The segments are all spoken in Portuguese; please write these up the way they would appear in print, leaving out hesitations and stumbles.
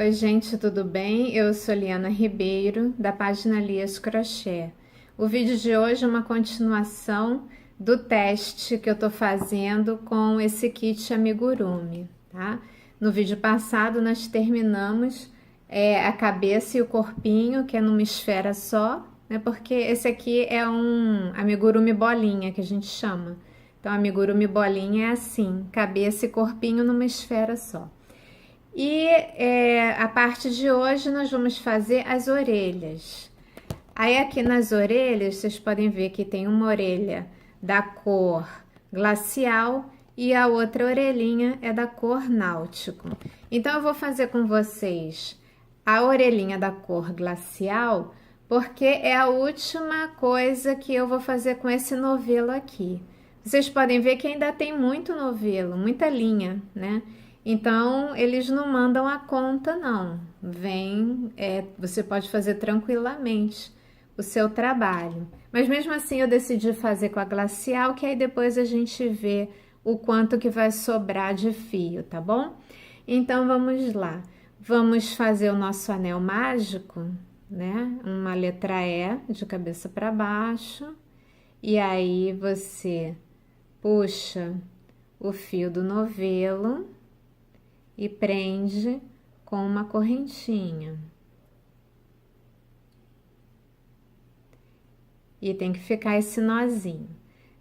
Oi, gente, tudo bem? Eu sou Liana Ribeiro, da página Lias Crochê. O vídeo de hoje é uma continuação do teste que eu tô fazendo com esse kit amigurumi, tá? No vídeo passado nós terminamos a cabeça e o corpinho, que é numa esfera só, né? Porque esse aqui é um amigurumi bolinha, que a gente chama. Então, amigurumi bolinha é assim, cabeça e corpinho numa esfera só. E a parte de hoje nós vamos fazer as orelhas. Aí aqui nas orelhas vocês podem ver que tem uma orelha da cor glacial e a outra orelhinha é da cor náutico. Então eu vou fazer com vocês a orelhinha da cor glacial, porque é a última coisa que eu vou fazer com esse novelo aqui. Vocês podem ver que ainda tem muito novelo, muita linha, né? Então, eles não mandam a conta, não. Você pode fazer tranquilamente o seu trabalho. Mas mesmo assim, eu decidi fazer com a glacial, que aí depois a gente vê o quanto que vai sobrar de fio, tá bom? Então, vamos lá. Vamos fazer o nosso anel mágico, né? Uma letra E de cabeça para baixo. E aí, você puxa o fio do novelo e prende com uma correntinha. E tem que ficar esse nozinho.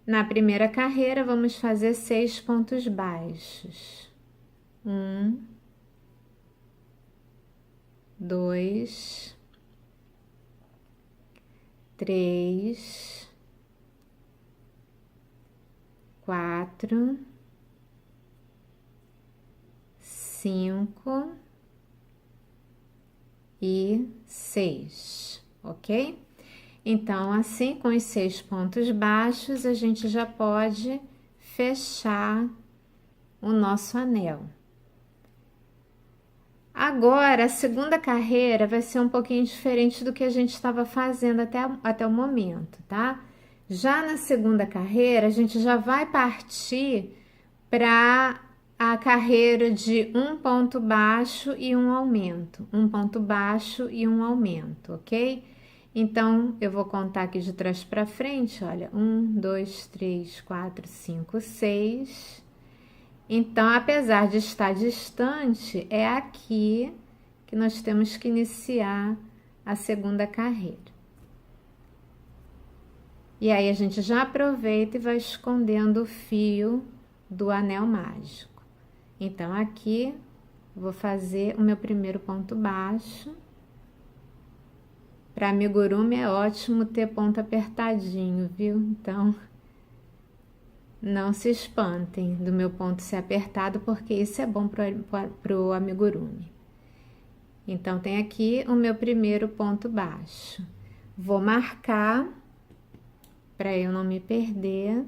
Na primeira carreira, vamos fazer 6 pontos baixos. 1, 2, 3, 4, 5 e 6, ok? Então, assim, com os 6 pontos baixos, a gente já pode fechar o nosso anel. Agora, a segunda carreira vai ser um pouquinho diferente do que a gente estava fazendo até o momento, tá? Já na segunda carreira, a gente já vai partir para a carreira de um ponto baixo e um aumento, um ponto baixo e um aumento, ok? Então, eu vou contar aqui de trás para frente, olha, 1, 2, 3, 4, 5, 6. Então, apesar de estar distante, é aqui que nós temos que iniciar a segunda carreira. E aí, a gente já aproveita e vai escondendo o fio do anel mágico. Então, aqui, vou fazer o meu primeiro ponto baixo. Para amigurumi é ótimo ter ponto apertadinho, viu? Então, não se espantem do meu ponto ser apertado, porque isso é bom pro amigurumi. Então, tem aqui o meu primeiro ponto baixo. Vou marcar, para eu não me perder,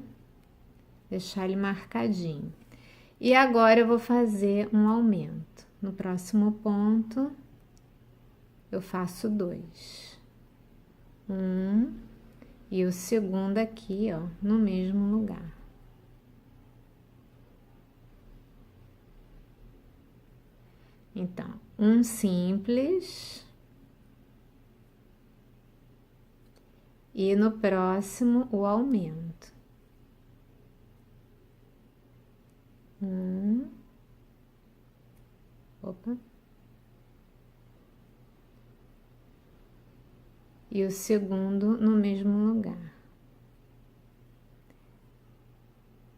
deixar ele marcadinho. E agora eu vou fazer um aumento. No próximo ponto, eu faço 2. 1, e o segundo aqui, ó, no mesmo lugar. Então, um simples. E no próximo, o aumento. 1. Opa. E o segundo no mesmo lugar.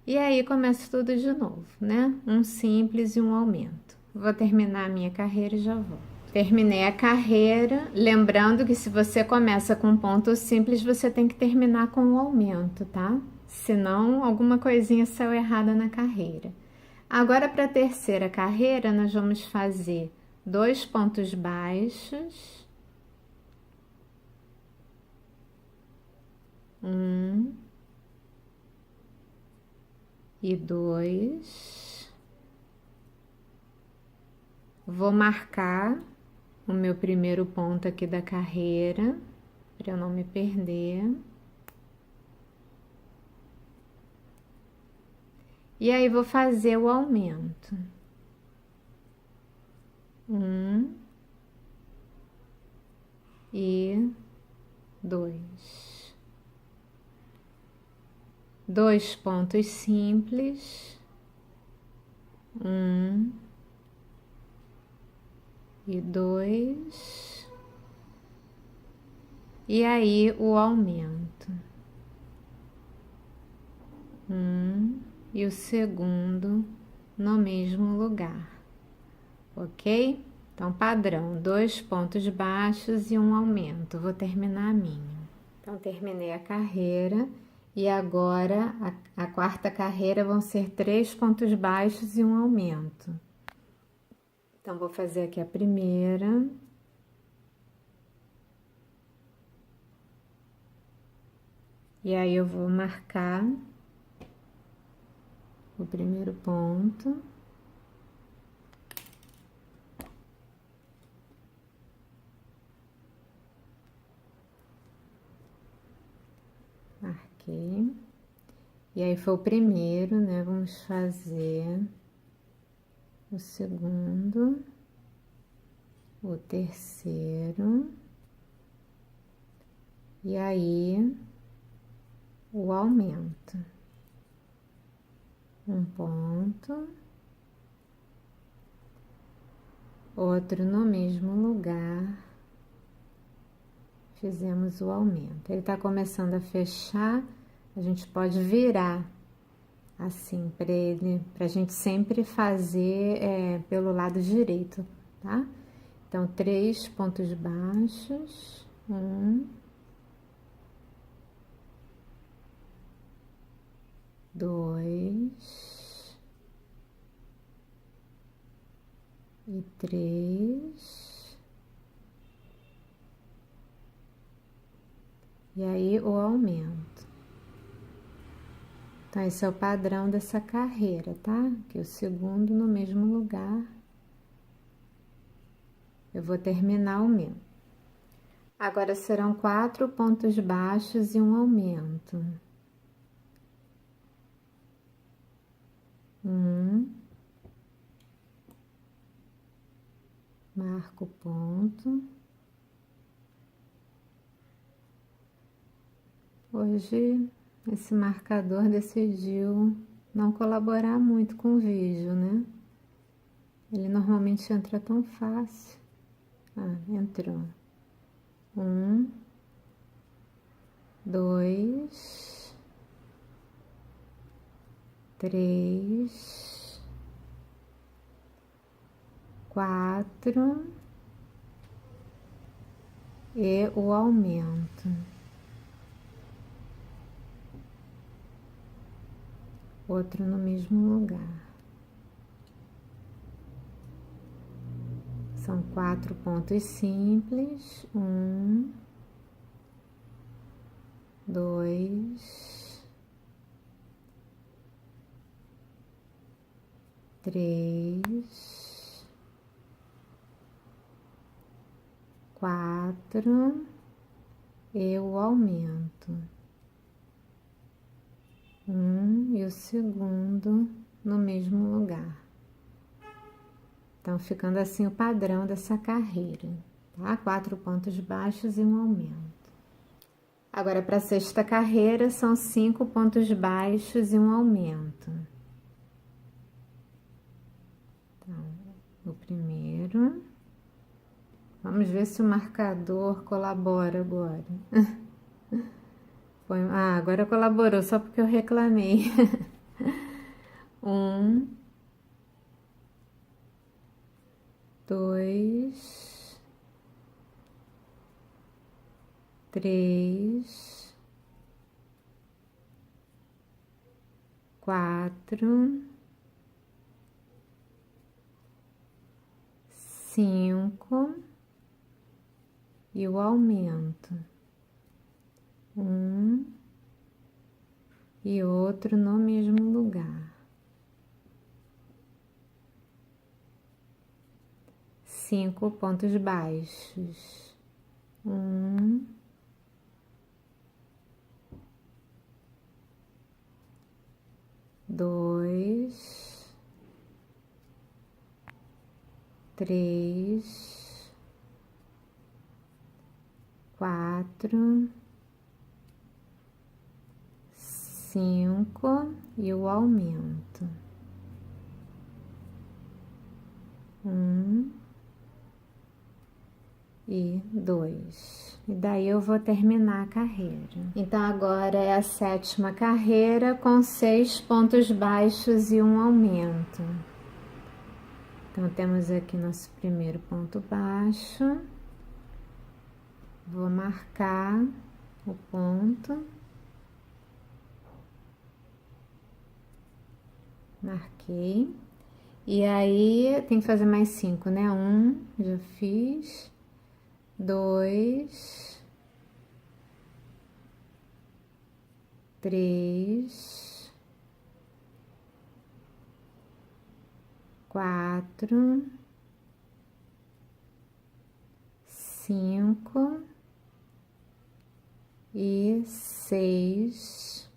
E aí começa tudo de novo, né? Um simples e um aumento. Vou terminar a minha carreira e já vou. Terminei a carreira, lembrando que se você começa com um ponto simples, você tem que terminar com um aumento, tá? Senão, alguma coisinha saiu errada na carreira. Agora, para a terceira carreira, nós vamos fazer 2 pontos baixos. 1 e 2. Vou marcar o meu primeiro ponto aqui da carreira, para eu não me perder. E aí, vou fazer o aumento. 1 e 2. 2 pontos simples, 1 e 2, e aí o aumento, 1 e o segundo no mesmo lugar, ok? Então, padrão, 2 pontos baixos e um aumento. Vou terminar a minha. Então, terminei a carreira e agora a quarta carreira vão ser 3 pontos baixos e um aumento. Então, vou fazer aqui a primeira. E aí, eu vou marcar o primeiro ponto. Marquei. E aí, foi o primeiro, né? Vamos fazer o segundo, o terceiro. E aí, o aumento. Um ponto, outro no mesmo lugar, fizemos o aumento. Ele tá começando a fechar, a gente pode virar assim pra gente sempre fazer pelo lado direito, tá? Então, 3 pontos baixos, 1, 2 e 3, e aí o aumento. Então, esse é o padrão dessa carreira, tá? Que o segundo no mesmo lugar. Eu vou terminar o meu. Agora serão 4 pontos baixos e um aumento. 1, marco o ponto. Hoje esse marcador decidiu não colaborar muito com o vídeo, né? Ele normalmente entra tão fácil. Ah, entrou. 1, 2, 3, 4 e o aumento. Outro no mesmo lugar. São 4 pontos simples, 1, 2, 3, 4 e o aumento. 1 e o segundo no mesmo lugar. Então, ficando assim o padrão dessa carreira, tá? 4 pontos baixos e um aumento. Agora, para a sexta carreira, são 5 pontos baixos e um aumento. Então, o primeiro. Vamos ver se o marcador colabora agora. Agora colaborou, só porque eu reclamei. 1, 2, 3, 4, 5 e o aumento. 1 e outro no mesmo lugar. 5 pontos baixos. 1, 2, 3, 4, 5 e o aumento. 1 e 2. E daí eu vou terminar a carreira. Então agora é a 7ª carreira com 6 pontos baixos e um aumento. Então temos aqui nosso primeiro ponto baixo. Vou marcar o ponto. Marquei. E aí tem que fazer mais 5, né? 1, já fiz. 2, 3, 4, 5 e 6.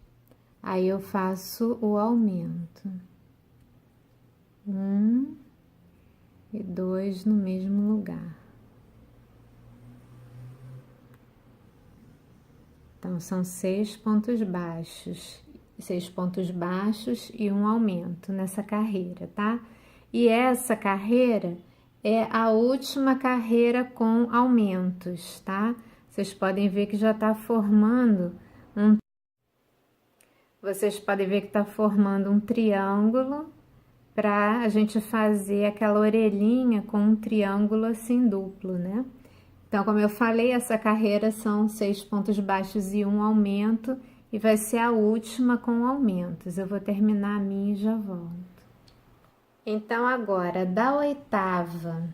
Aí eu faço o aumento. 1 e 2 no mesmo lugar. Então, são 6 pontos baixos. 6 pontos baixos e um aumento nessa carreira, tá? E essa carreira é a última carreira com aumentos, tá? Vocês podem ver que já tá formando um... Vocês podem ver que tá formando um triângulo para a gente fazer aquela orelhinha com um triângulo assim duplo, né? Então, como eu falei, essa carreira são 6 pontos baixos e um aumento, e vai ser a última com aumentos. Eu vou terminar a minha e já volto. Então, agora, da 8ª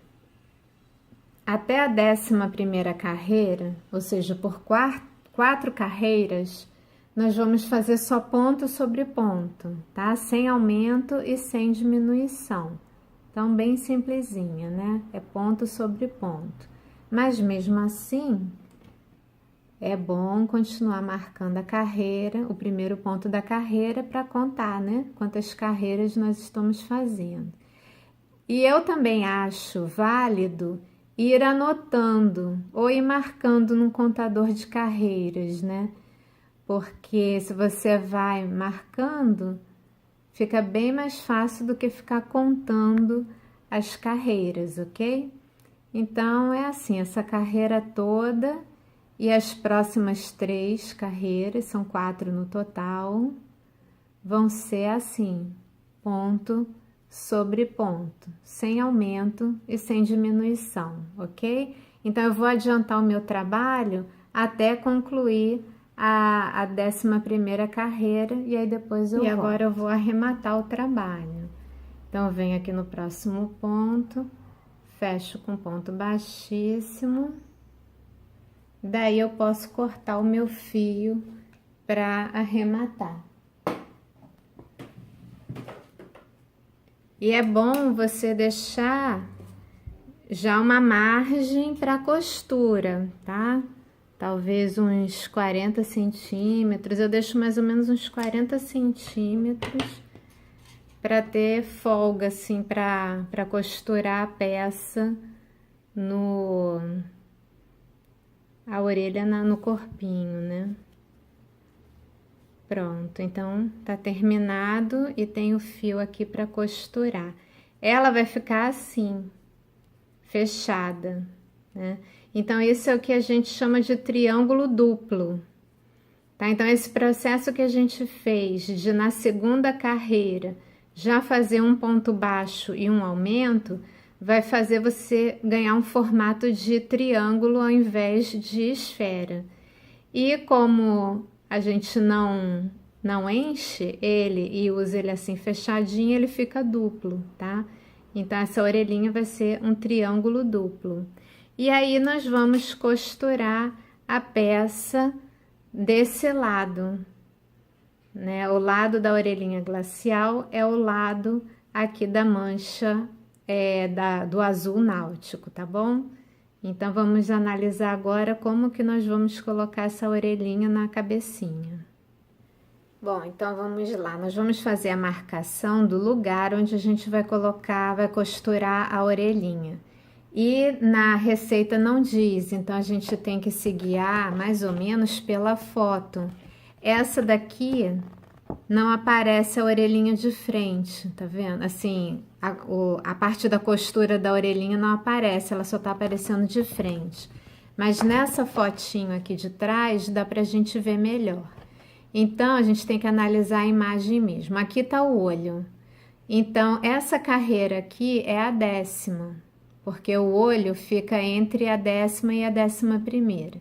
até a 11ª carreira, ou seja, por 4 carreiras, nós vamos fazer só ponto sobre ponto, tá? Sem aumento e sem diminuição. Então, bem simplesinha, né? É ponto sobre ponto. Mas mesmo assim, é bom continuar marcando a carreira, o primeiro ponto da carreira, para contar, né? Quantas carreiras nós estamos fazendo. E eu também acho válido ir anotando ou ir marcando num contador de carreiras, né? Porque se você vai marcando, fica bem mais fácil do que ficar contando as carreiras, ok? Então, é assim, essa carreira toda e as próximas 3 carreiras, são 4 no total, vão ser assim, ponto sobre ponto, sem aumento e sem diminuição, ok? Então, eu vou adiantar o meu trabalho até concluir a 11ª carreira e aí depois eu volto. E agora eu vou arrematar o trabalho. Então, eu venho aqui no próximo ponto, fecho com ponto baixíssimo, daí eu posso cortar o meu fio para arrematar. E é bom você deixar já uma margem para costura, tá? Talvez uns 40 centímetros, eu deixo mais ou menos uns 40 centímetros para ter folga, assim, para costurar a peça a orelha no corpinho, né? Pronto, então tá terminado e tem o fio aqui para costurar. Ela vai ficar assim, fechada, né? Então, isso é o que a gente chama de triângulo duplo, tá? Então, esse processo que a gente fez de na 2ª carreira já fazer um ponto baixo e um aumento, vai fazer você ganhar um formato de triângulo ao invés de esfera. E como a gente não enche ele e usa ele assim fechadinho, ele fica duplo, tá? Então, essa orelhinha vai ser um triângulo duplo. E aí, nós vamos costurar a peça desse lado, né? O lado da orelhinha glacial é o lado aqui da mancha do azul náutico, tá bom? Então, vamos analisar agora como que nós vamos colocar essa orelhinha na cabecinha. Bom, então vamos lá. Nós vamos fazer a marcação do lugar onde a gente vai costurar a orelhinha. E na receita não diz, então a gente tem que se guiar mais ou menos pela foto. Essa daqui não aparece a orelhinha de frente, tá vendo? Assim, a parte da costura da orelhinha não aparece, ela só tá aparecendo de frente. Mas nessa fotinho aqui de trás dá pra gente ver melhor. Então a gente tem que analisar a imagem mesmo. Aqui tá o olho. Então essa carreira aqui é a 10ª, porque o olho fica entre a 10ª e a 11ª.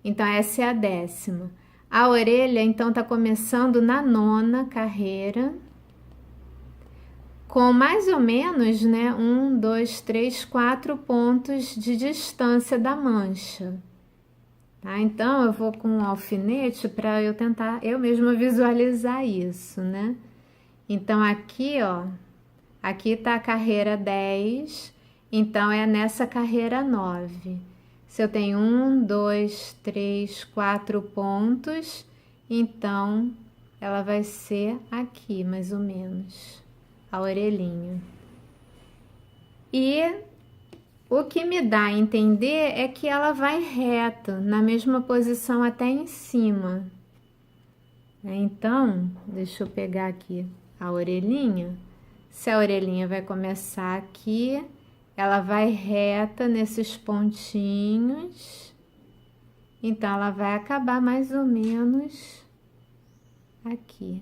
Então essa é a 10ª. A orelha, então, tá começando na 9ª carreira, com mais ou menos, né, 1, 2, 3, 4 pontos de distância da mancha. Tá? Então, eu vou com um alfinete para eu tentar eu mesma visualizar isso, né? Então, aqui, ó, aqui tá a carreira 10, então é nessa carreira 9. Se eu tenho 1, 2, 3, 4 pontos, então ela vai ser aqui, mais ou menos, a orelhinha. E o que me dá a entender é que ela vai reta, na mesma posição até em cima. Então, deixa eu pegar aqui a orelhinha. Se a orelhinha vai começar aqui, ela vai reta nesses pontinhos, então ela vai acabar mais ou menos aqui.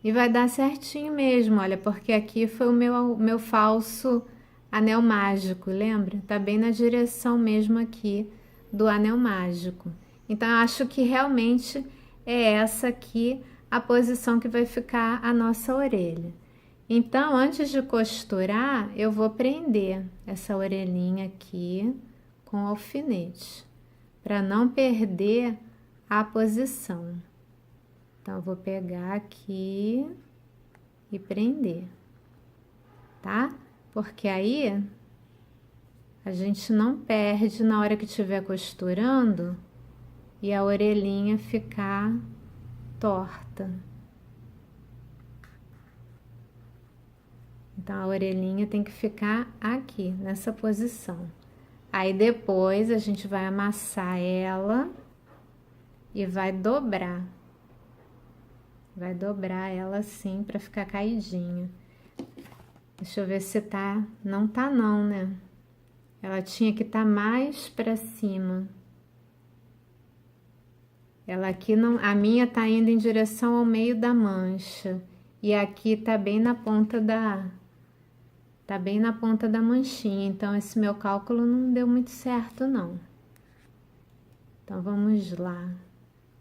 E vai dar certinho mesmo, olha, porque aqui foi o meu falso anel mágico, lembra? Tá bem na direção mesmo aqui do anel mágico. Então, eu acho que realmente é essa aqui a posição que vai ficar a nossa orelha. Então, antes de costurar, eu vou prender essa orelhinha aqui com alfinete, para não perder a posição. Então, eu vou pegar aqui e prender, tá? Porque aí a gente não perde na hora que estiver costurando e a orelhinha ficar torta. Então, a orelhinha tem que ficar aqui, nessa posição. Aí, depois, a gente vai amassar ela e vai dobrar. Vai dobrar ela assim, pra ficar caidinha. Deixa eu ver se tá... Não tá não, né? Ela tinha que estar mais pra cima. Ela aqui não... A minha tá indo em direção ao meio da mancha. E aqui tá bem na ponta da... Tá bem na ponta da manchinha, então esse meu cálculo não deu muito certo, não. Então, vamos lá.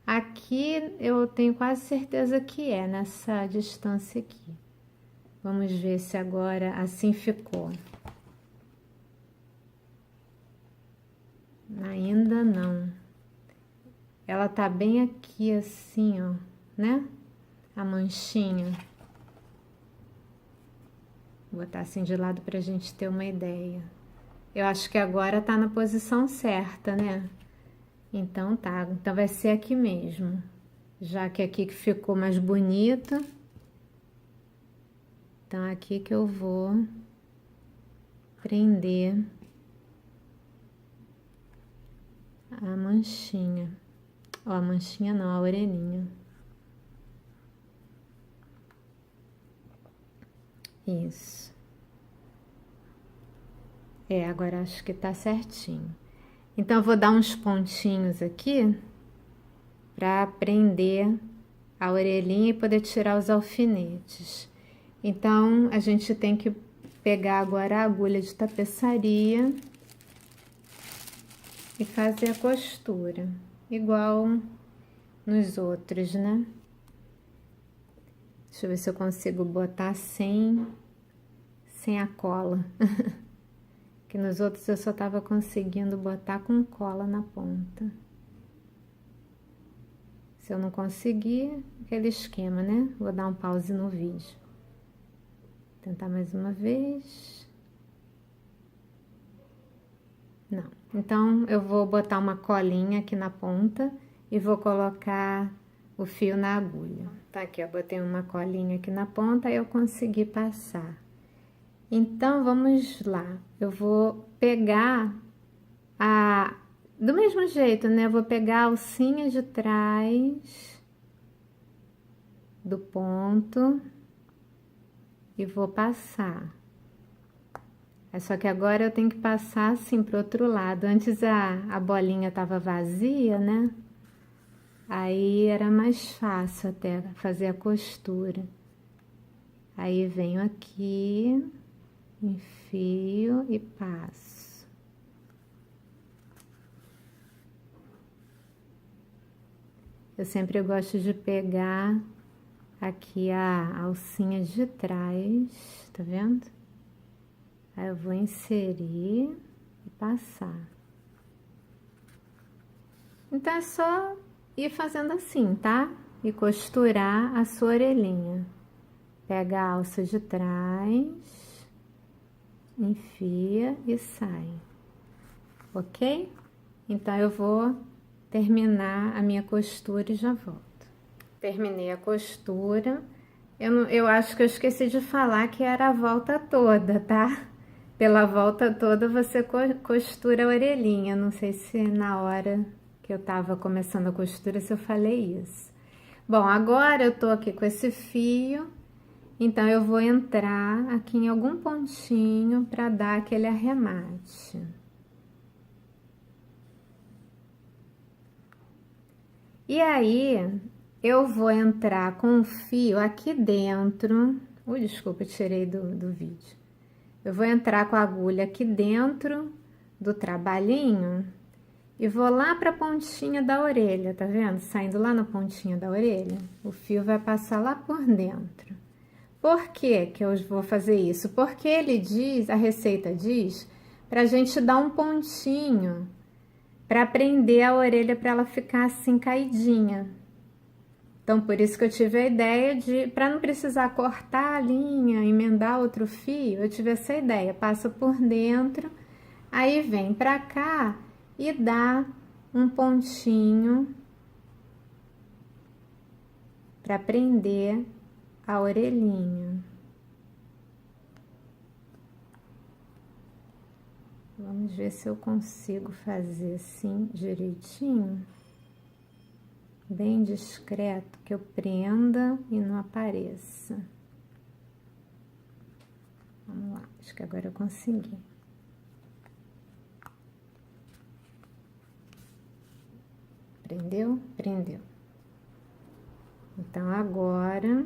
Aqui eu tenho quase certeza que é nessa distância aqui. Vamos ver se agora assim ficou. Ainda não. Ela tá bem aqui assim, ó, né? A manchinha. Vou botar assim de lado pra gente ter uma ideia. Eu acho que agora tá na posição certa, né? Então tá, então vai ser aqui mesmo. Já que aqui que ficou mais bonita. Então aqui que eu vou prender a manchinha. Ó, a manchinha não, a orelhinha. Isso. Agora acho que tá certinho. Então, eu vou dar uns pontinhos aqui para prender a orelhinha e poder tirar os alfinetes. Então, a gente tem que pegar agora a agulha de tapeçaria e fazer a costura, igual nos outros, né? Deixa eu ver se eu consigo botar sem a cola. Que nos outros eu só tava conseguindo botar com cola na ponta. Se eu não conseguir, aquele esquema, né? Vou dar um pause no vídeo. Tentar mais uma vez. Não. Então, eu vou botar uma colinha aqui na ponta e vou colocar o fio na agulha. Tá aqui, ó, botei uma colinha aqui na ponta e eu consegui passar. Então, vamos lá. Eu vou pegar do mesmo jeito, né? Eu vou pegar a alcinha de trás do ponto e vou passar. Só que agora eu tenho que passar assim pro outro lado. Antes a bolinha tava vazia, né? Aí era mais fácil até fazer a costura. Aí venho aqui, enfio e passo. Eu sempre gosto de pegar aqui a alcinha de trás, tá vendo? Aí eu vou inserir e passar. Então é só ir fazendo assim, tá? E costurar a sua orelhinha. Pega a alça de trás, enfia e sai, ok? Então eu vou terminar a minha costura e já volto. Terminei a costura. Eu acho que eu esqueci de falar que era a volta toda, tá? Pela volta toda você costura a orelhinha. Não sei se na hora que eu tava começando a costura se eu falei isso. Bom, agora eu tô aqui com esse fio. Então, eu vou entrar aqui em algum pontinho para dar aquele arremate. E aí, eu vou entrar com o fio aqui dentro. Ui, desculpa, eu tirei do vídeo. Eu vou entrar com a agulha aqui dentro do trabalhinho e vou lá para a pontinha da orelha, tá vendo? Saindo lá na pontinha da orelha, o fio vai passar lá por dentro. Por que que eu vou fazer isso? Porque ele diz, a receita diz, pra gente dar um pontinho para prender a orelha para ela ficar assim caidinha. Então, por isso que eu tive a ideia de, para não precisar cortar a linha, emendar outro fio, eu tive essa ideia, passa por dentro, aí vem pra cá e dá um pontinho para prender a orelhinha. Vamos ver se eu consigo fazer assim direitinho. Bem discreto, que eu prenda e não apareça. Vamos lá, acho que agora eu consegui. Prendeu? Prendeu. Então, agora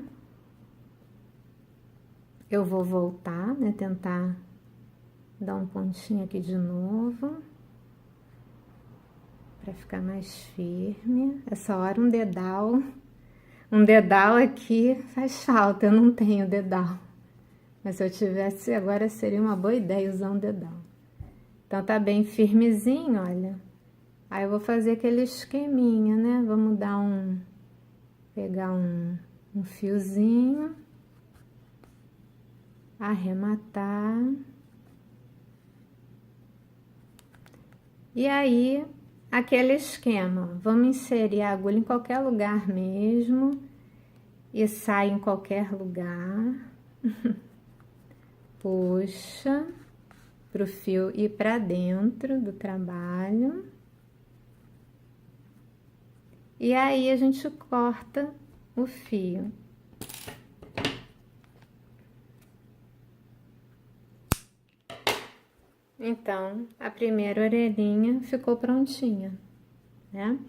eu vou voltar, né? Tentar dar um pontinho aqui de novo. Pra ficar mais firme. Essa hora um dedal. Um dedal aqui faz falta, eu não tenho dedal. Mas se eu tivesse, agora seria uma boa ideia usar um dedal. Então, tá bem firmezinho, olha. Aí eu vou fazer aquele esqueminha, né? Vamos dar pegar um fiozinho, arrematar. E aí, aquele esquema, vamos inserir a agulha em qualquer lugar mesmo, e sai em qualquer lugar. Puxa, pro fio ir para dentro do trabalho. E aí, a gente corta o fio. Então, a primeira orelhinha ficou prontinha, né?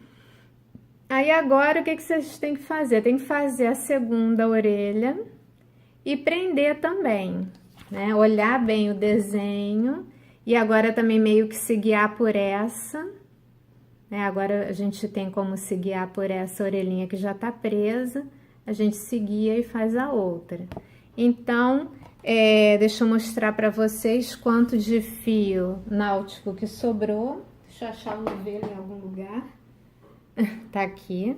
Aí, agora, o que vocês têm que fazer? Tem que fazer a segunda orelha e prender também, né? Olhar bem o desenho e agora também meio que se guiar por essa, né? Agora a gente tem como se guiar por essa orelhinha que já tá presa, a gente se guia e faz a outra. Então, deixa eu mostrar para vocês quanto de fio náutico que sobrou. Deixa eu achar o novelo em algum lugar. Tá aqui.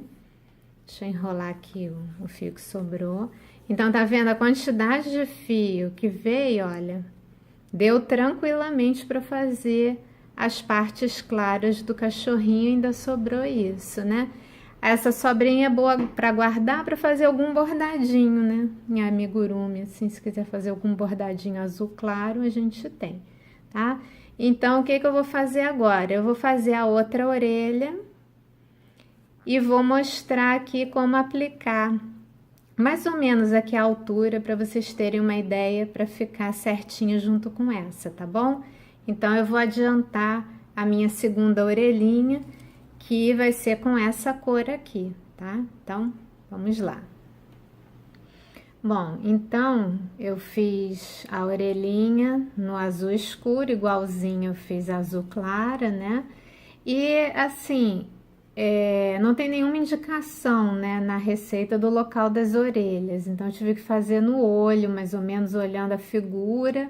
Deixa eu enrolar aqui o fio que sobrou. Então, tá vendo a quantidade de fio que veio, olha? Deu tranquilamente para fazer as partes claras do cachorrinho, ainda sobrou isso, né? Essa sobrinha é boa para guardar, para fazer algum bordadinho, né? Em amigurumi, assim, se quiser fazer algum bordadinho azul claro, a gente tem, tá? Então, o que que eu vou fazer agora? Eu vou fazer a outra orelha e vou mostrar aqui como aplicar mais ou menos aqui a altura, para vocês terem uma ideia, para ficar certinho junto com essa, tá bom? Então, eu vou adiantar a minha segunda orelhinha, que vai ser com essa cor aqui, tá? Então, vamos lá. Bom, então, eu fiz a orelhinha no azul escuro, igualzinho eu fiz azul clara, né? E, assim, não tem nenhuma indicação, né, na receita do local das orelhas. Então, eu tive que fazer no olho, mais ou menos olhando a figura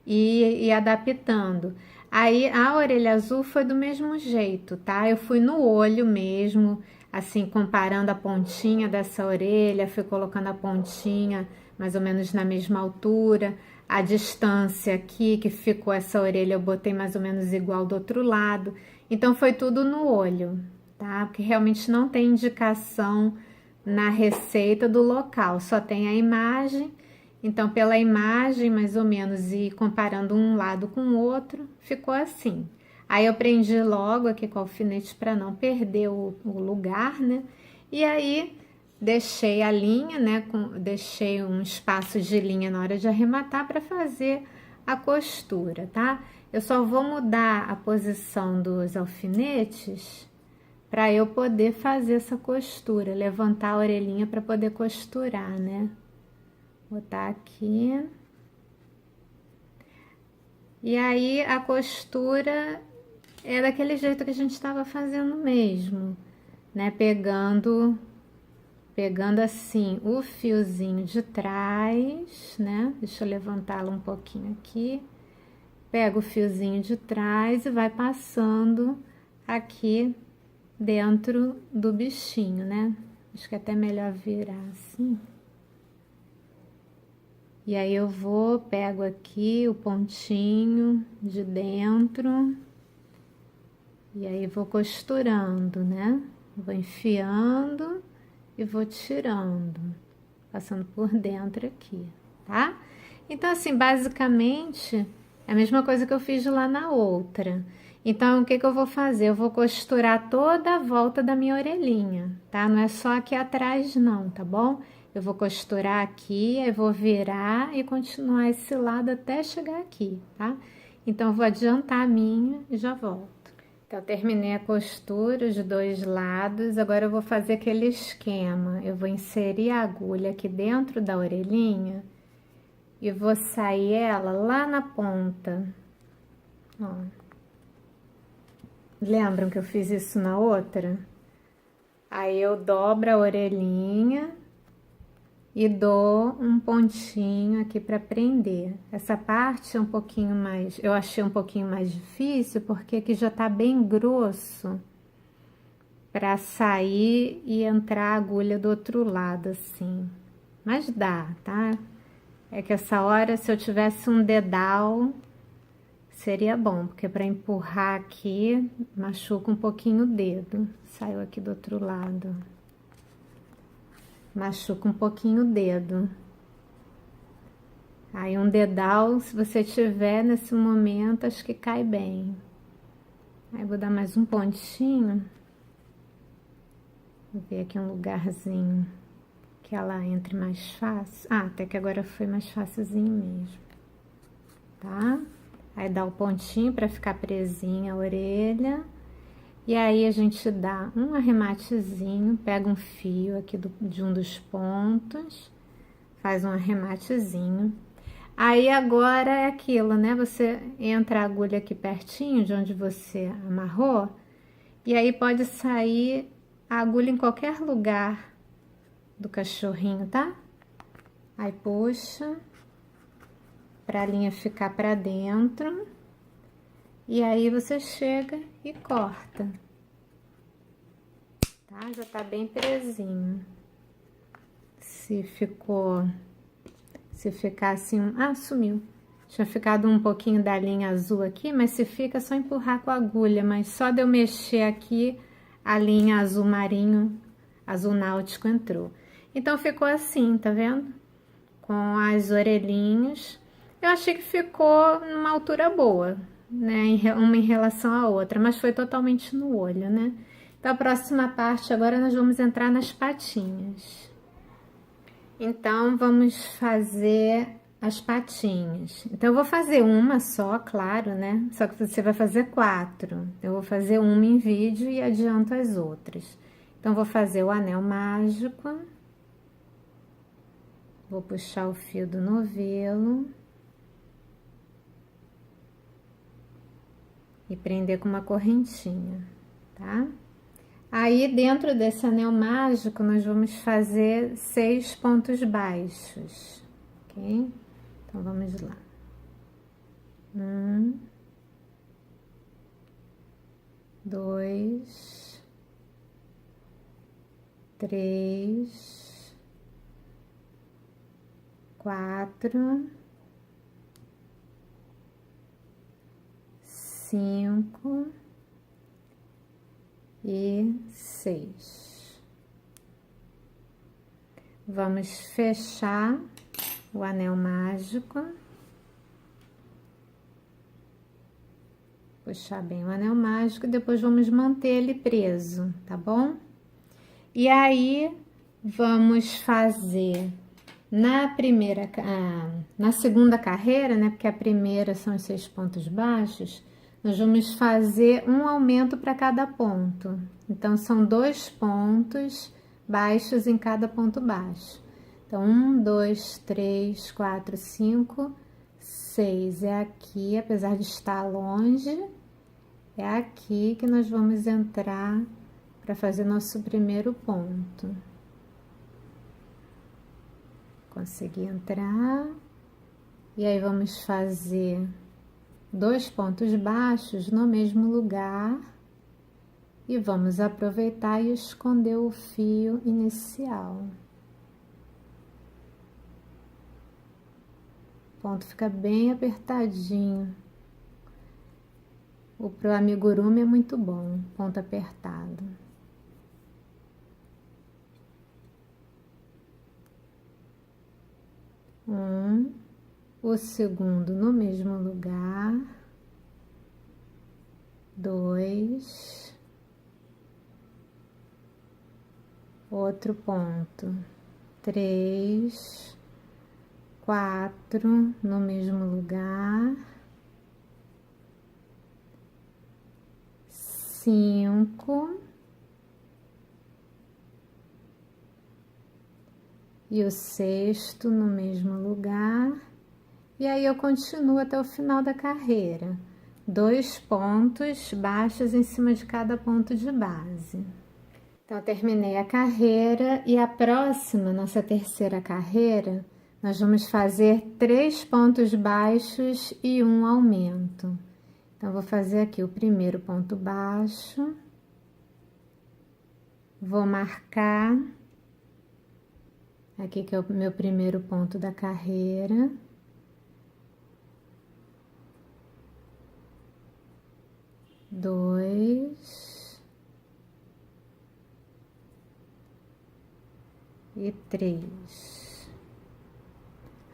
e adaptando. Aí, a orelha azul foi do mesmo jeito, tá? Eu fui no olho mesmo, assim, comparando a pontinha dessa orelha, fui colocando a pontinha mais ou menos na mesma altura. A distância aqui que ficou essa orelha, eu botei mais ou menos igual do outro lado. Então, foi tudo no olho, tá? Porque realmente não tem indicação na receita do local, só tem a imagem. Então, pela imagem, mais ou menos, e comparando um lado com o outro, ficou assim. Aí, eu prendi logo aqui com o alfinete para não perder o lugar, né? E aí, deixei a linha, né? Deixei um espaço de linha na hora de arrematar para fazer a costura, tá? Eu só vou mudar a posição dos alfinetes para eu poder fazer essa costura, levantar a orelhinha para poder costurar, né? Botar aqui. E aí, a costura é daquele jeito que a gente estava fazendo mesmo, né? Pegando assim o fiozinho de trás, né? Deixa eu levantá-lo um pouquinho aqui. Pega o fiozinho de trás e vai passando aqui dentro do bichinho, né? Acho que é até melhor virar assim. E aí eu pego aqui o pontinho de dentro e aí vou costurando, né? Vou enfiando e vou tirando, passando por dentro aqui, tá? Então, assim, basicamente, é a mesma coisa que eu fiz lá na outra. Então, o que que eu vou fazer? Eu vou costurar toda a volta da minha orelhinha, tá? Não é só aqui atrás não, tá bom? Eu vou costurar aqui, aí vou virar e continuar esse lado até chegar aqui, tá? Então, eu vou adiantar a minha e já volto. Então, terminei a costura de dois lados, agora eu vou fazer aquele esquema. Eu vou inserir a agulha aqui dentro da orelhinha e vou sair ela lá na ponta, ó. Lembram que eu fiz isso na outra? Aí eu dobro a orelhinha e dou um pontinho aqui para prender. Essa parte é um pouquinho mais, eu achei um pouquinho mais difícil, porque aqui já tá bem grosso para sair e entrar a agulha do outro lado, assim. Mas dá, tá? É que essa hora, se eu tivesse um dedal, seria bom, porque para empurrar aqui, machuca um pouquinho o dedo. Saiu aqui do outro lado. Machuca um pouquinho o dedo. Aí um dedal, se você tiver nesse momento, acho que cai bem. Aí vou dar mais um pontinho. Vou ver aqui um lugarzinho que ela entre mais fácil. Ah, até que agora foi mais facilzinho mesmo. Tá? Aí dá o pontinho para ficar presinha a orelha. E aí a gente dá um arrematezinho, pega um fio aqui de um dos pontos, faz um arrematezinho. Aí agora é aquilo, né? Você entra a agulha aqui pertinho de onde você amarrou, e aí pode sair a agulha em qualquer lugar do cachorrinho, tá? Aí puxa para a linha ficar para dentro. E aí você chega e corta, tá? Já tá bem presinho. Se ficar assim, sumiu. Tinha ficado um pouquinho da linha azul aqui, mas se fica, é só empurrar com a agulha. Mas só de eu mexer aqui, a linha azul marinho azul náutico entrou. Então ficou assim, tá vendo? Com as orelhinhas. Eu achei que ficou numa altura boa, né? Uma em relação à outra, mas foi totalmente no olho, né? Então a próxima parte agora nós vamos entrar nas patinhas. Então vamos fazer as patinhas. Então eu vou fazer uma só, claro, né? Só que você vai fazer 4. Eu vou fazer uma em vídeo e adianto as outras. Então vou fazer o anel mágico. Vou puxar o fio do novelo. E prender com uma correntinha, tá? Aí, dentro desse anel mágico, nós vamos fazer 6 pontos baixos, ok? Então, vamos lá. 1, 2, 3, 4, 5 e 6. Vamos fechar o anel mágico. Puxar bem o anel mágico e depois vamos manter ele preso, tá bom? E aí, vamos fazer na segunda carreira, né? Porque a primeira são os 6 pontos baixos. Nós vamos fazer um aumento para cada ponto. Então, são 2 pontos baixos em cada ponto baixo. Então, 1, 2, 3, 4, 5, 6. É aqui, apesar de estar longe, é aqui que nós vamos entrar para fazer nosso primeiro ponto. Consegui entrar. E aí, vamos fazer 2 pontos baixos no mesmo lugar e vamos aproveitar e esconder o fio inicial. O ponto fica bem apertadinho. Pro amigurumi é muito bom, ponto apertado. O segundo no mesmo lugar, 2, outro ponto, 3, 4 no mesmo lugar, 5 e o sexto no mesmo lugar. E aí eu continuo até o final da carreira. 2 pontos baixos em cima de cada ponto de base. Então, eu terminei a carreira e a próxima, nossa terceira carreira, nós vamos fazer 3 pontos baixos e um aumento. Então, vou fazer aqui o primeiro ponto baixo. Vou marcar aqui que é o meu primeiro ponto da carreira. Dois e 3.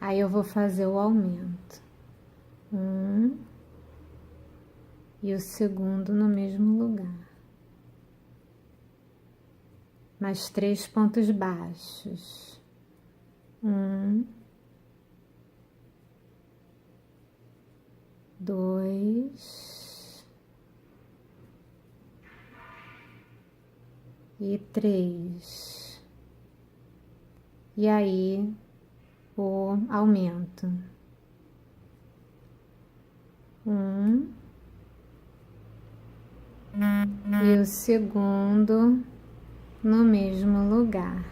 Aí eu vou fazer o aumento. 1 e o segundo no mesmo lugar. Mais 3 pontos baixos. 1, 2 e 3. E aí, o aumento. 1 e o segundo no mesmo lugar.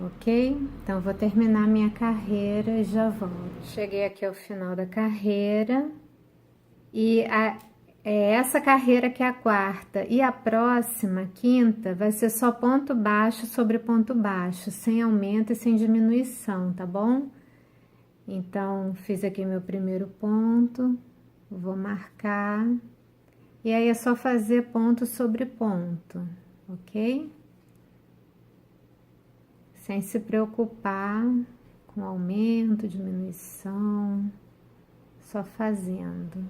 Ok? Então, vou terminar minha carreira e já volto. Cheguei aqui ao final da carreira e essa carreira que é a quarta e a próxima, quinta, vai ser só ponto baixo sobre ponto baixo, sem aumento e sem diminuição, tá bom? Então, fiz aqui meu primeiro ponto, vou marcar, e aí é só fazer ponto sobre ponto, ok? sem se preocupar com aumento, diminuição, só fazendo.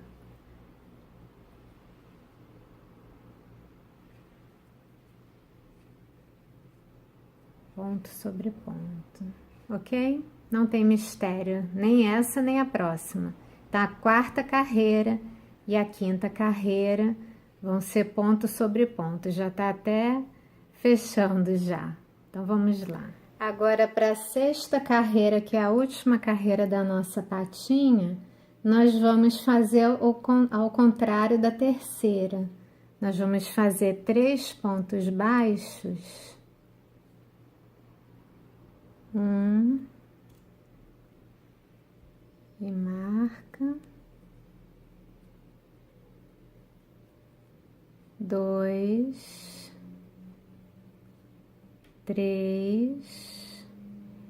Ponto sobre ponto, ok? Não tem mistério, nem essa nem a próxima. Tá? A quarta carreira e a quinta carreira vão ser ponto sobre ponto, já tá até fechando já. Então vamos lá. Agora para a sexta carreira, que é a última carreira da nossa patinha, nós vamos fazer ao contrário da terceira. Nós vamos fazer 3 pontos baixos. 1 e marca, 2, 3,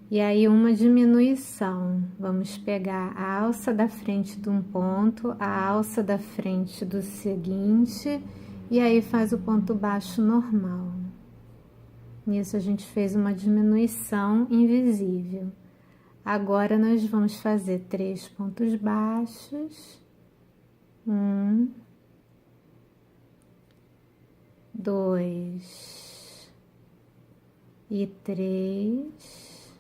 e aí uma diminuição. Vamos pegar a alça da frente de um ponto, a alça da frente do seguinte, e aí faz o ponto baixo normal. Nisso a gente fez uma diminuição invisível. Agora nós vamos fazer 3 pontos baixos. 1, 2 e 3.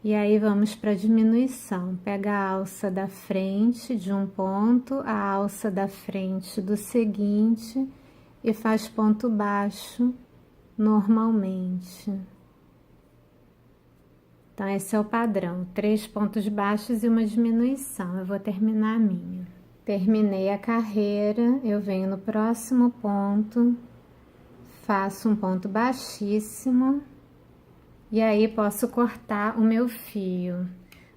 E aí vamos para a diminuição. Pega a alça da frente de um ponto, a alça da frente do seguinte e faz ponto baixo normalmente. Então, esse é o padrão, 3 pontos baixos e uma diminuição. Eu vou terminar a minha. Terminei a carreira, eu venho no próximo ponto, faço um ponto baixíssimo e aí posso cortar o meu fio.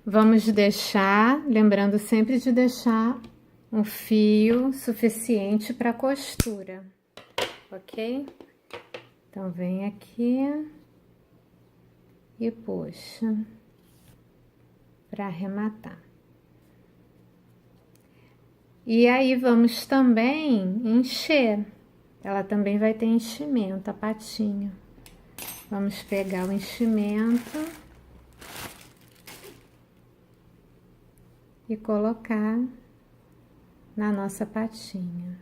Vamos deixar, lembrando sempre de deixar um fio suficiente para costura, ok? Então, vem aqui e puxa para arrematar. E aí vamos também encher, ela também vai ter enchimento, a patinha. Vamos pegar o enchimento e colocar na nossa patinha.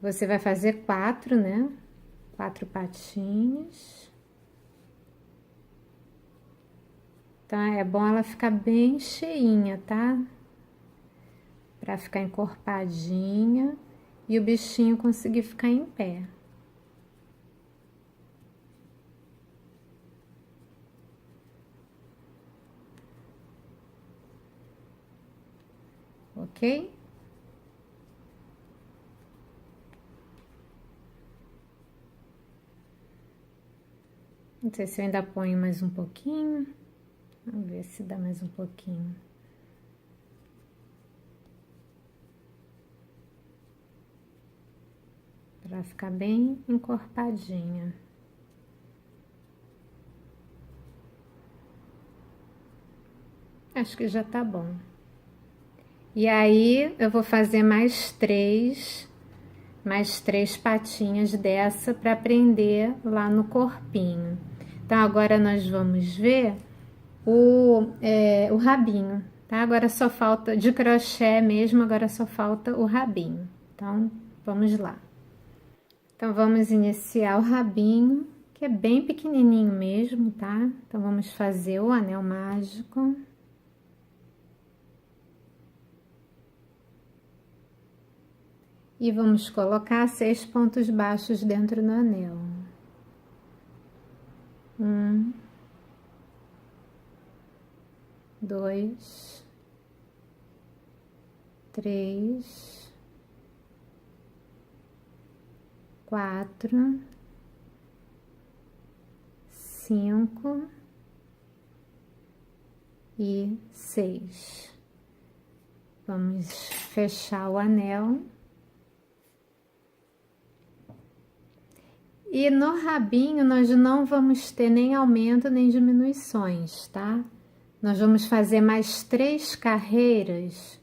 Você vai fazer 4, né? 4 patinhas. Tá? É bom ela ficar bem cheinha, tá? Pra ficar encorpadinha e o bichinho conseguir ficar em pé. Ok? Não sei se eu ainda ponho mais um pouquinho. Vamos ver se dá mais um pouquinho. Para ficar bem encorpadinha. Acho que já tá bom. E aí, eu vou fazer mais três patinhas dessa para prender lá no corpinho. Então, agora nós vamos ver o rabinho, tá? Agora só falta, de crochê mesmo, agora só falta o rabinho. Então, vamos lá. Então, vamos iniciar o rabinho, que é bem pequenininho mesmo, tá? Então, vamos fazer o anel mágico. E vamos colocar 6 pontos baixos dentro do anel. 1, 2, 3, 4, 5 e 6. Vamos fechar o anel. E no rabinho nós não vamos ter nem aumento nem diminuições, tá? Nós vamos fazer mais 3 carreiras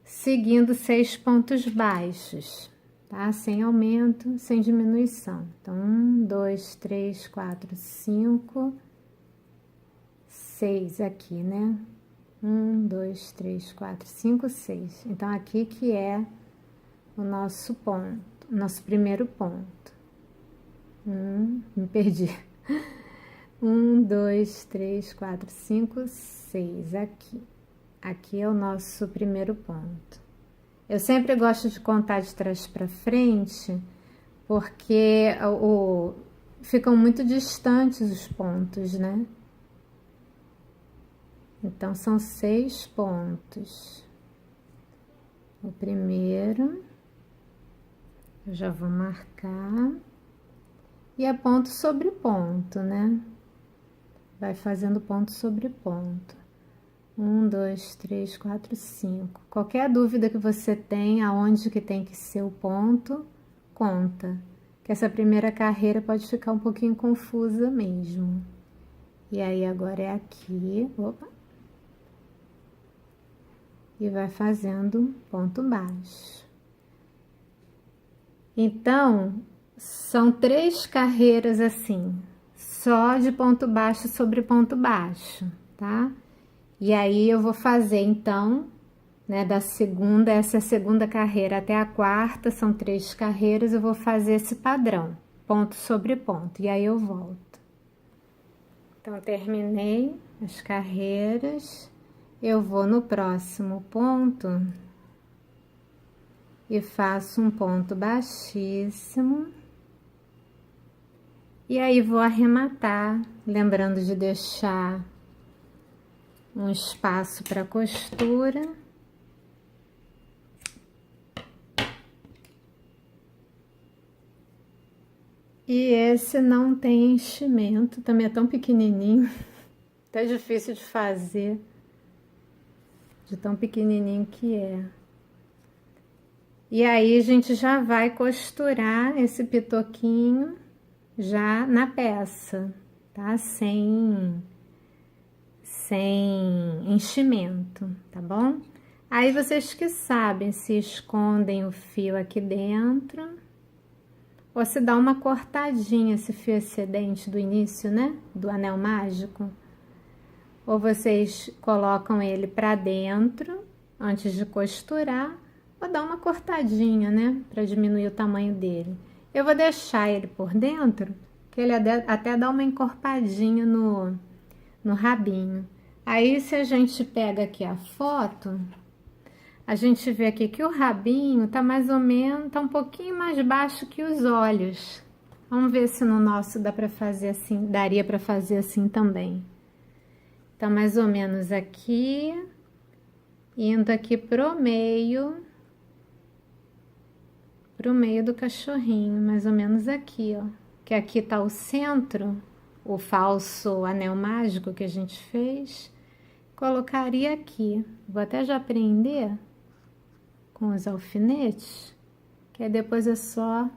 seguindo 6 pontos baixos, tá? Sem aumento, sem diminuição. Então, 1, 2, 3, 4, 5, 6 aqui, né? 1, 2, 3, 4, 5, 6. Então, aqui que é o nosso ponto, nosso primeiro ponto. Me perdi. 1, 2, 3, 4, 5, 6 aqui. Aqui é o nosso primeiro ponto. Eu sempre gosto de contar de trás para frente, porque ficam muito distantes os pontos, né? Então, são 6 pontos. O primeiro, eu já vou marcar. E é ponto sobre ponto, né? Vai fazendo ponto sobre ponto. 1, 2, 3, 4, 5. Qualquer dúvida que você tenha, aonde que tem que ser o ponto, conta. Que essa primeira carreira pode ficar um pouquinho confusa mesmo. E aí, agora é aqui. Opa! E vai fazendo ponto baixo. Então, são 3 carreiras assim, só de ponto baixo sobre ponto baixo, tá? E aí eu vou fazer então, né, da segunda, essa é a segunda carreira até a quarta, são 3 carreiras, eu vou fazer esse padrão, ponto sobre ponto, e aí eu volto. Então, terminei as carreiras, eu vou no próximo ponto e faço um ponto baixíssimo. E aí vou arrematar, lembrando de deixar um espaço para costura. E esse não tem enchimento, também é tão pequenininho, até difícil de fazer, de tão pequenininho que é. E aí a gente já vai costurar esse pitoquinho já na peça, tá? Sem enchimento, tá bom? Aí vocês que sabem se escondem o fio aqui dentro ou se dá uma cortadinha esse fio excedente do início, né? Do anel mágico. Ou vocês colocam ele pra dentro antes de costurar, ou dá uma cortadinha, né? Pra diminuir o tamanho dele. Eu vou deixar ele por dentro, que ele até dá uma encorpadinha no rabinho. Aí, se a gente pega aqui a foto, a gente vê aqui que o rabinho tá mais ou menos, tá um pouquinho mais baixo que os olhos. Vamos ver se no nosso dá pra fazer assim, daria pra fazer assim também. Tá mais ou menos aqui, indo aqui pro meio do cachorrinho, mais ou menos aqui, ó. Que aqui tá o centro, o falso anel mágico que a gente fez. Colocaria aqui. Vou até já prender com os alfinetes, que aí depois é só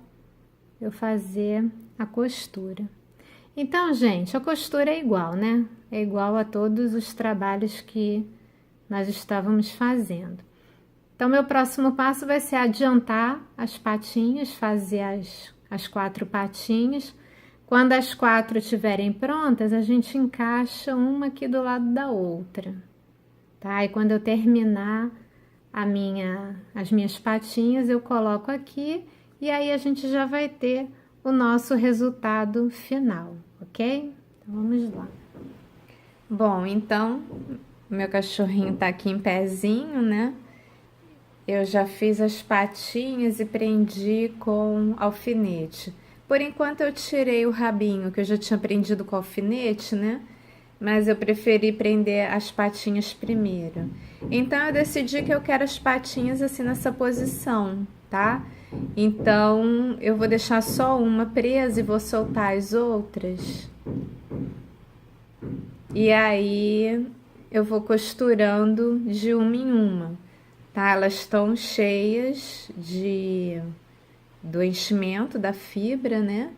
eu fazer a costura. Então, gente, a costura é igual, né? É igual a todos os trabalhos que nós estávamos fazendo. Então, meu próximo passo vai ser adiantar as patinhas, fazer as 4 patinhas. Quando as 4 estiverem prontas, a gente encaixa uma aqui do lado da outra, tá? E quando eu terminar as minhas patinhas, eu coloco aqui e aí a gente já vai ter o nosso resultado final, ok? Então, vamos lá. Bom, então, o meu cachorrinho tá aqui em pezinho, né? Eu já fiz as patinhas e prendi com alfinete. Por enquanto eu tirei o rabinho, que eu já tinha prendido com alfinete, né? Mas eu preferi prender as patinhas primeiro. Então eu decidi que eu quero as patinhas assim nessa posição, tá? Então eu vou deixar só uma presa e vou soltar as outras. E aí eu vou costurando de uma em uma, tá? Elas estão cheias do enchimento da fibra, né?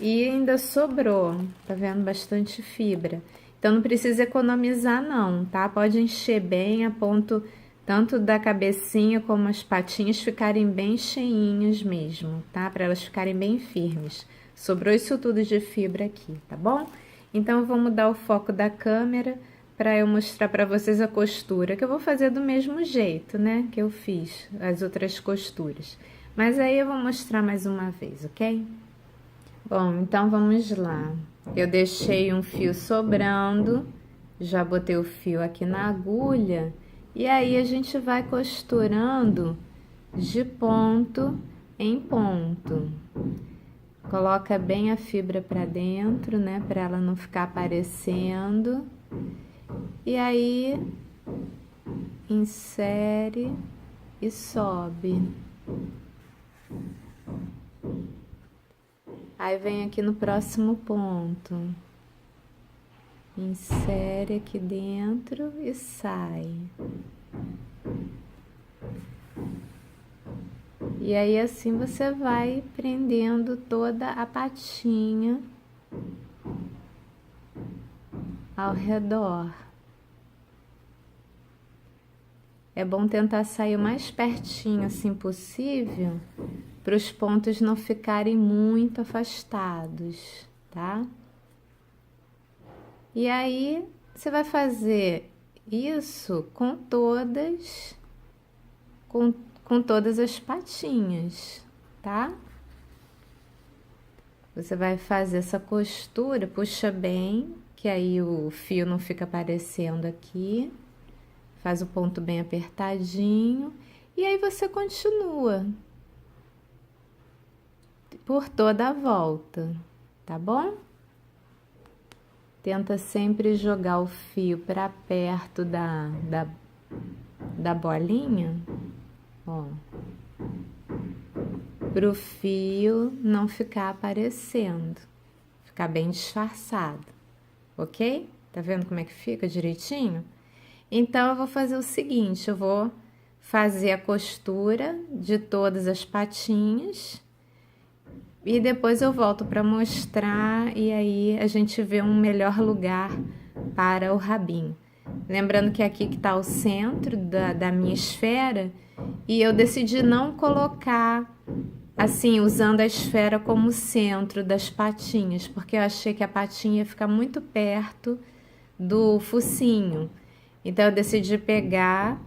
E ainda sobrou, tá vendo? Bastante fibra. Então, não precisa economizar não, tá? Pode encher bem a ponto tanto da cabecinha como as patinhas ficarem bem cheinhas mesmo, tá? Para elas ficarem bem firmes. Sobrou isso tudo de fibra aqui, tá bom? Então, eu vou mudar o foco da câmera para eu mostrar para vocês a costura, que eu vou fazer do mesmo jeito, né? Que eu fiz as outras costuras. Mas aí eu vou mostrar mais uma vez, ok? Bom, então vamos lá. Eu deixei um fio sobrando, já botei o fio aqui na agulha, e aí a gente vai costurando de ponto em ponto. Coloca bem a fibra para dentro, né, para ela não ficar aparecendo. E aí insere e sobe. Aí vem aqui no próximo ponto. Insere aqui dentro e sai. E aí assim você vai prendendo toda a patinha ao redor. É bom tentar sair o mais pertinho assim possível, para os pontos não ficarem muito afastados, tá? E aí você vai fazer isso com todas as patinhas, tá? Você vai fazer essa costura, puxa bem, que aí o fio não fica aparecendo aqui. Faz o ponto bem apertadinho e aí você continua por toda a volta, tá bom? Tenta sempre jogar o fio para perto da bolinha, ó, para o fio não ficar aparecendo, ficar bem disfarçado, ok? Tá vendo como é que fica direitinho? Então, eu vou fazer o seguinte, eu vou fazer a costura de todas as patinhas e depois eu volto para mostrar e aí a gente vê um melhor lugar para o rabinho. Lembrando que aqui que tá o centro da minha esfera e eu decidi não colocar, assim, usando a esfera como centro das patinhas, porque eu achei que a patinha ia ficar muito perto do focinho. Então, eu decidi pegar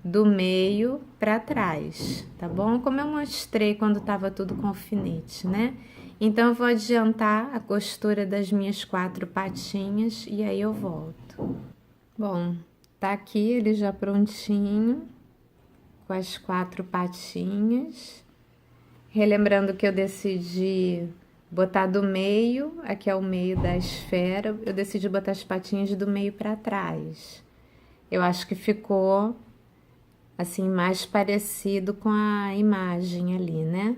do meio para trás, tá bom? Como eu mostrei quando tava tudo com alfinete, né? Então, eu vou adiantar a costura das minhas 4 patinhas e aí eu volto. Bom, tá aqui ele já prontinho, com as 4 patinhas. Relembrando que eu decidi botar do meio, aqui é o meio da esfera, eu decidi botar as patinhas do meio para trás. Eu acho que ficou assim mais parecido com a imagem ali, né?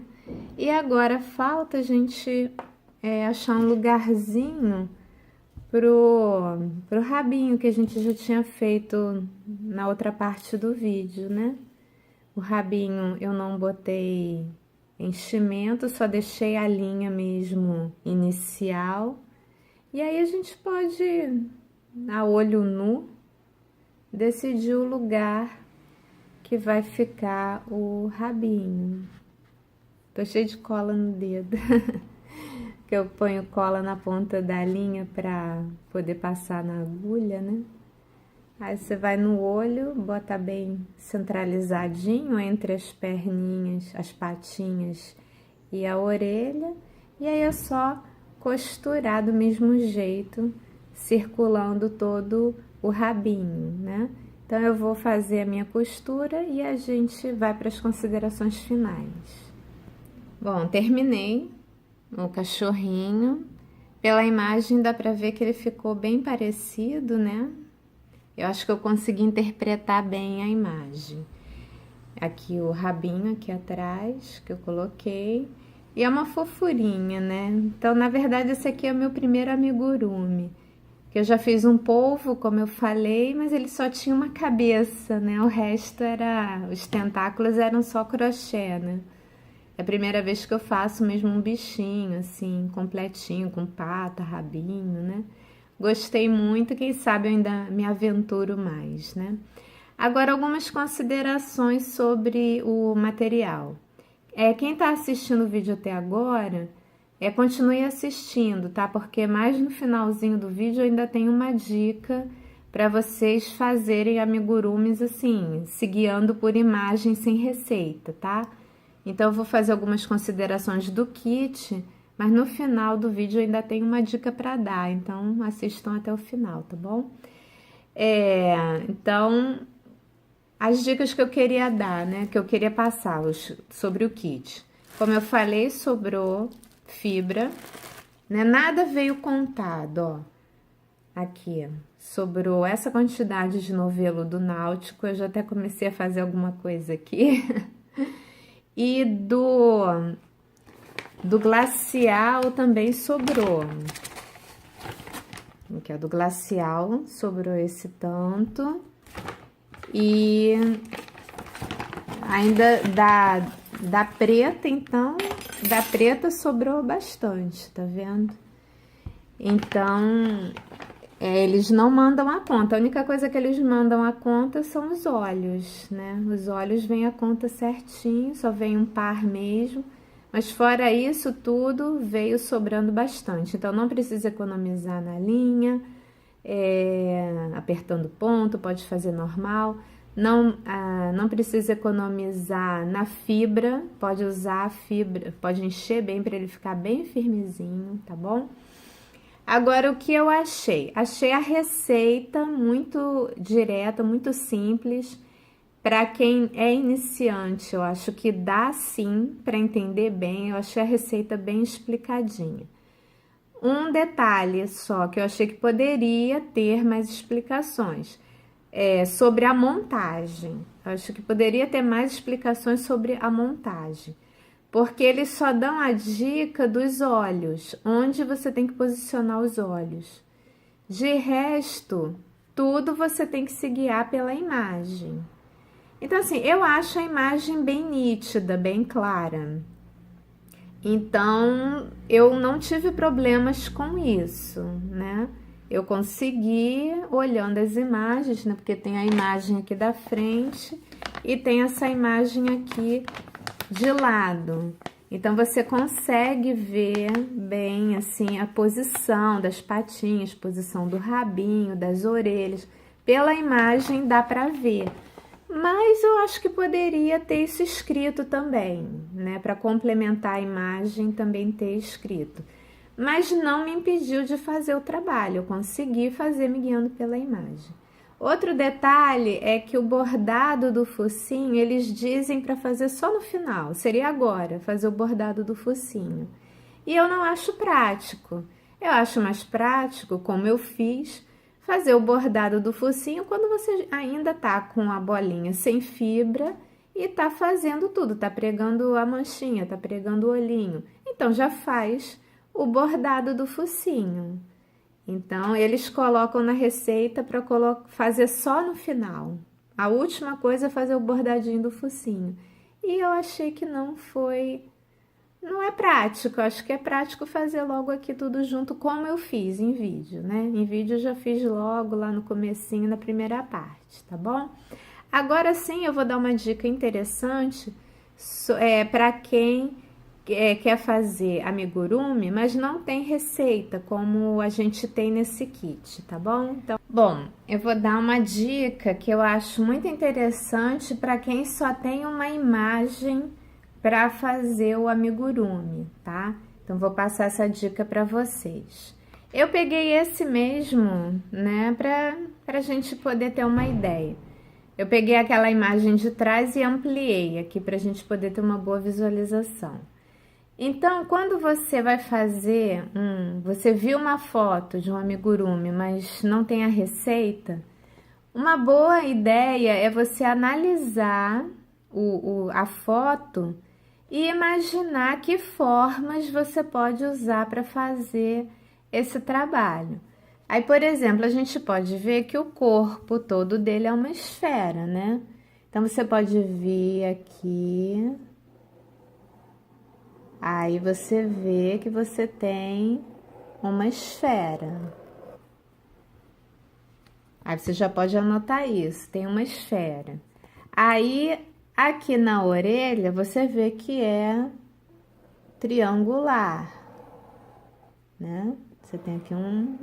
E agora falta a gente achar um lugarzinho pro rabinho que a gente já tinha feito na outra parte do vídeo, né? O rabinho eu não botei enchimento, só deixei a linha mesmo inicial. E aí a gente pode, a olho nu, decidir o lugar que vai ficar o rabinho. Tô cheio de cola no dedo, que eu ponho cola na ponta da linha para poder passar na agulha, né? Aí você vai no olho, bota bem centralizadinho entre as perninhas, as patinhas e a orelha, e aí é só costurar do mesmo jeito, circulando todo o rabinho, né? Então, eu vou fazer a minha costura e a gente vai para as considerações finais. Bom, terminei o cachorrinho. Pela imagem dá para ver que ele ficou bem parecido, né? Eu acho que eu consegui interpretar bem a imagem. Aqui o rabinho aqui atrás que eu coloquei. E é uma fofurinha, né? Então, na verdade, esse aqui é o meu primeiro amigurumi. Eu já fiz um polvo, como eu falei, mas ele só tinha uma cabeça, né? O resto os tentáculos eram só crochê, né? É a primeira vez que eu faço mesmo um bichinho, assim, completinho, com pata, rabinho, né? Gostei muito, quem sabe eu ainda me aventuro mais, né? Agora, algumas considerações sobre o material. Quem está assistindo o vídeo até agora, continue assistindo, tá? Porque mais no finalzinho do vídeo eu ainda tem uma dica para vocês fazerem amigurumis assim, se guiando por imagem sem receita, tá? Então eu vou fazer algumas considerações do kit, mas no final do vídeo eu ainda tem uma dica para dar, então assistam até o final, tá bom? Então, as dicas que eu queria dar, né, que eu queria passar sobre o kit. Como eu falei, sobrou fibra, né? Nada veio contado, ó. Aqui, sobrou essa quantidade de novelo do Náutico, eu já até comecei a fazer alguma coisa aqui. E do Glacial também sobrou. Aqui, ó, do Glacial sobrou esse tanto. E ainda da preta, então, da preta sobrou bastante, tá vendo? Então, eles não mandam a conta. A única coisa que eles mandam a conta são os olhos, né? Os olhos vêm a conta certinho, só vem um par mesmo. Mas fora isso tudo, veio sobrando bastante. Então, não precisa economizar na linha, apertando ponto, pode fazer normal. Não precisa economizar na fibra, pode usar a fibra, pode encher bem para ele ficar bem firmezinho, tá bom? Agora, o que eu achei? Achei a receita muito direta, muito simples. Para quem é iniciante, eu acho que dá sim para entender bem. Eu achei a receita bem explicadinha. Um detalhe só que eu achei que poderia ter mais explicações sobre a montagem. Eu acho que poderia ter mais explicações sobre a montagem. Porque eles só dão a dica dos olhos, onde você tem que posicionar os olhos. De resto, tudo você tem que se guiar pela imagem. Então, assim, eu acho a imagem bem nítida, bem clara. Então, eu não tive problemas com isso, né? Eu consegui, olhando as imagens, né? Porque tem a imagem aqui da frente e tem essa imagem aqui de lado. Então, você consegue ver bem, assim, a posição das patinhas, posição do rabinho, das orelhas. Pela imagem dá para ver. Mas eu acho que poderia ter isso escrito também, né? Para complementar a imagem, também ter escrito. Mas não me impediu de fazer o trabalho, eu consegui fazer me guiando pela imagem. Outro detalhe é que o bordado do focinho, eles dizem para fazer só no final, seria agora, fazer o bordado do focinho. E eu não acho prático. Eu acho mais prático, como eu fiz, fazer o bordado do focinho quando você ainda tá com a bolinha sem fibra e tá fazendo tudo, tá pregando a manchinha, tá pregando o olhinho. Então, já faz o bordado do focinho. Então, eles colocam na receita para fazer só no final. A última coisa é fazer o bordadinho do focinho. E eu achei que não é prático. Eu acho que é prático fazer logo aqui tudo junto, como eu fiz em vídeo, né? Em vídeo eu já fiz logo lá no comecinho, na primeira parte, tá bom? Agora sim, eu vou dar uma dica interessante para quem quer fazer amigurumi, mas não tem receita, como a gente tem nesse kit, tá bom? Então, bom, eu vou dar uma dica que eu acho muito interessante para quem só tem uma imagem para fazer o amigurumi, tá? Então, vou passar essa dica para vocês. Eu peguei esse mesmo, né, para a gente poder ter uma ideia. Eu peguei aquela imagem de trás e ampliei aqui para a gente poder ter uma boa visualização. Então, quando você vai fazer você viu uma foto de um amigurumi, mas não tem a receita, uma boa ideia é você analisar a foto e imaginar que formas você pode usar para fazer esse trabalho. Aí, por exemplo, a gente pode ver que o corpo todo dele é uma esfera, né? Então, você pode vir aqui. Aí você vê que você tem uma esfera. Aí você já pode anotar isso, tem uma esfera. Aí, aqui na orelha, você vê que é triangular, né? Você tem aqui um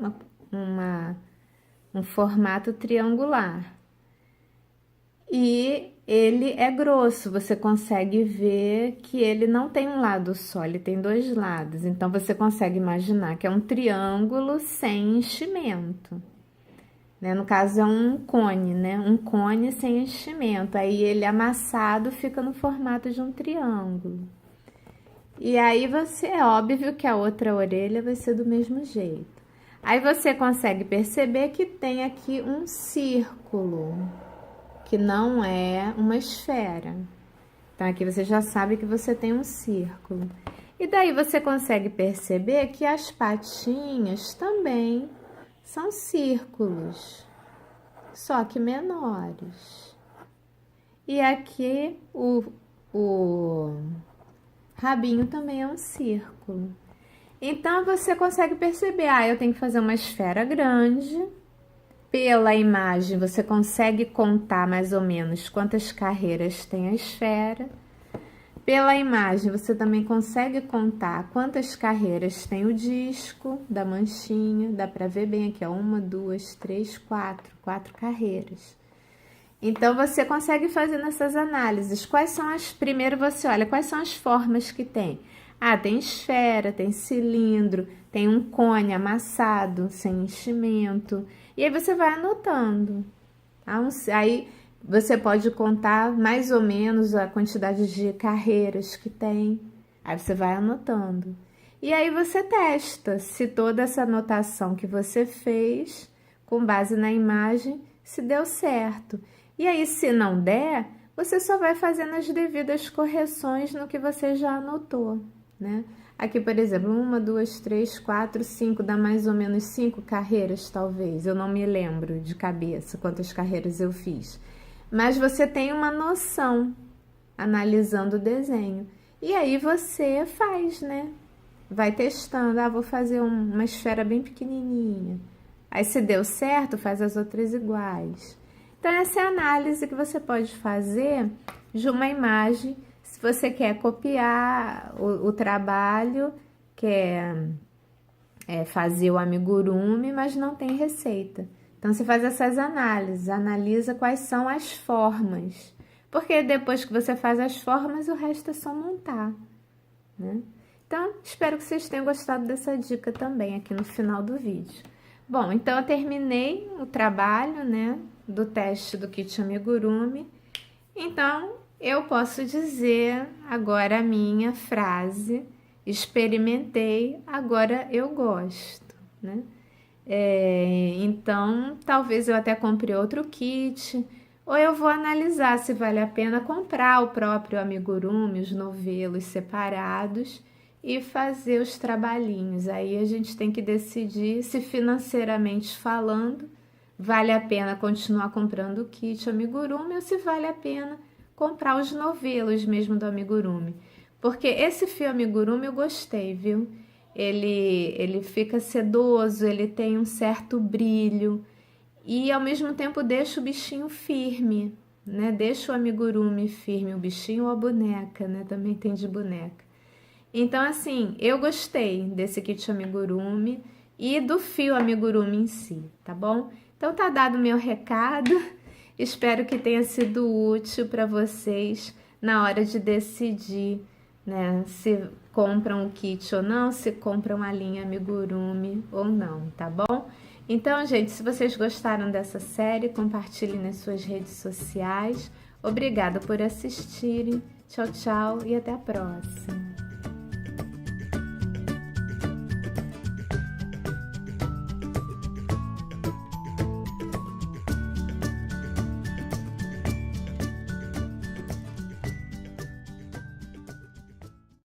formato triangular. E ele é grosso, você consegue ver que ele não tem um lado só, ele tem dois lados. Então, você consegue imaginar que é um triângulo sem enchimento. Né? No caso, é um cone, né? Um cone sem enchimento. Aí, ele amassado fica no formato de um triângulo. E aí, é óbvio que a outra orelha vai ser do mesmo jeito. Aí, você consegue perceber que tem aqui um círculo, que não é uma esfera. Então, aqui você já sabe que você tem um círculo. E daí você consegue perceber que as patinhas também são círculos, só que menores. E aqui o rabinho também é um círculo. Então, você consegue perceber, eu tenho que fazer uma esfera grande. Pela imagem, você consegue contar mais ou menos quantas carreiras tem a esfera. Pela imagem, você também consegue contar quantas carreiras tem o disco da manchinha. Dá para ver bem aqui, ó, 1, 2, 3, 4 carreiras. Então, você consegue fazer essas análises. Primeiro você olha quais são as formas que tem. Tem esfera, tem cilindro, tem um cone amassado, sem enchimento. E aí você vai anotando. Aí você pode contar mais ou menos a quantidade de carreiras que tem. Aí você vai anotando. E aí você testa se toda essa anotação que você fez, com base na imagem, se deu certo. E aí, se não der, você só vai fazendo as devidas correções no que você já anotou, né? Aqui, por exemplo, 1, 2, 3, 4, 5, dá mais ou menos 5 carreiras, talvez. Eu não me lembro de cabeça quantas carreiras eu fiz. Mas você tem uma noção analisando o desenho. E aí você faz, né? Vai testando. Vou fazer uma esfera bem pequenininha. Aí, se deu certo, faz as outras iguais. Então, essa é a análise que você pode fazer de uma imagem. Se você quer copiar o trabalho, quer fazer o amigurumi, mas não tem receita. Então, você faz essas análises, analisa quais são as formas. Porque depois que você faz as formas, o resto é só montar, né? Então, espero que vocês tenham gostado dessa dica também aqui no final do vídeo. Bom, então eu terminei o trabalho, né, do teste do kit amigurumi. Então, eu posso dizer agora a minha frase: experimentei, agora eu gosto, né? Então, talvez eu até compre outro kit, ou eu vou analisar se vale a pena comprar o próprio amigurumi, os novelos separados, e fazer os trabalhinhos. Aí a gente tem que decidir se, financeiramente falando, vale a pena continuar comprando o kit amigurumi ou se vale a pena comprar os novelos mesmo do amigurumi. Porque esse fio amigurumi eu gostei, viu? Ele fica sedoso, ele tem um certo brilho e ao mesmo tempo deixa o bichinho firme, né? Deixa o amigurumi firme, o bichinho ou a boneca, né? Também tem de boneca. Então, assim, eu gostei desse kit amigurumi e do fio amigurumi em si, tá bom? Então, tá dado o meu recado. Espero que tenha sido útil para vocês na hora de decidir, né, se compram o kit ou não, se compram a linha amigurumi ou não, tá bom? Então, gente, se vocês gostaram dessa série, compartilhem nas suas redes sociais. Obrigada por assistirem. Tchau, tchau e até a próxima.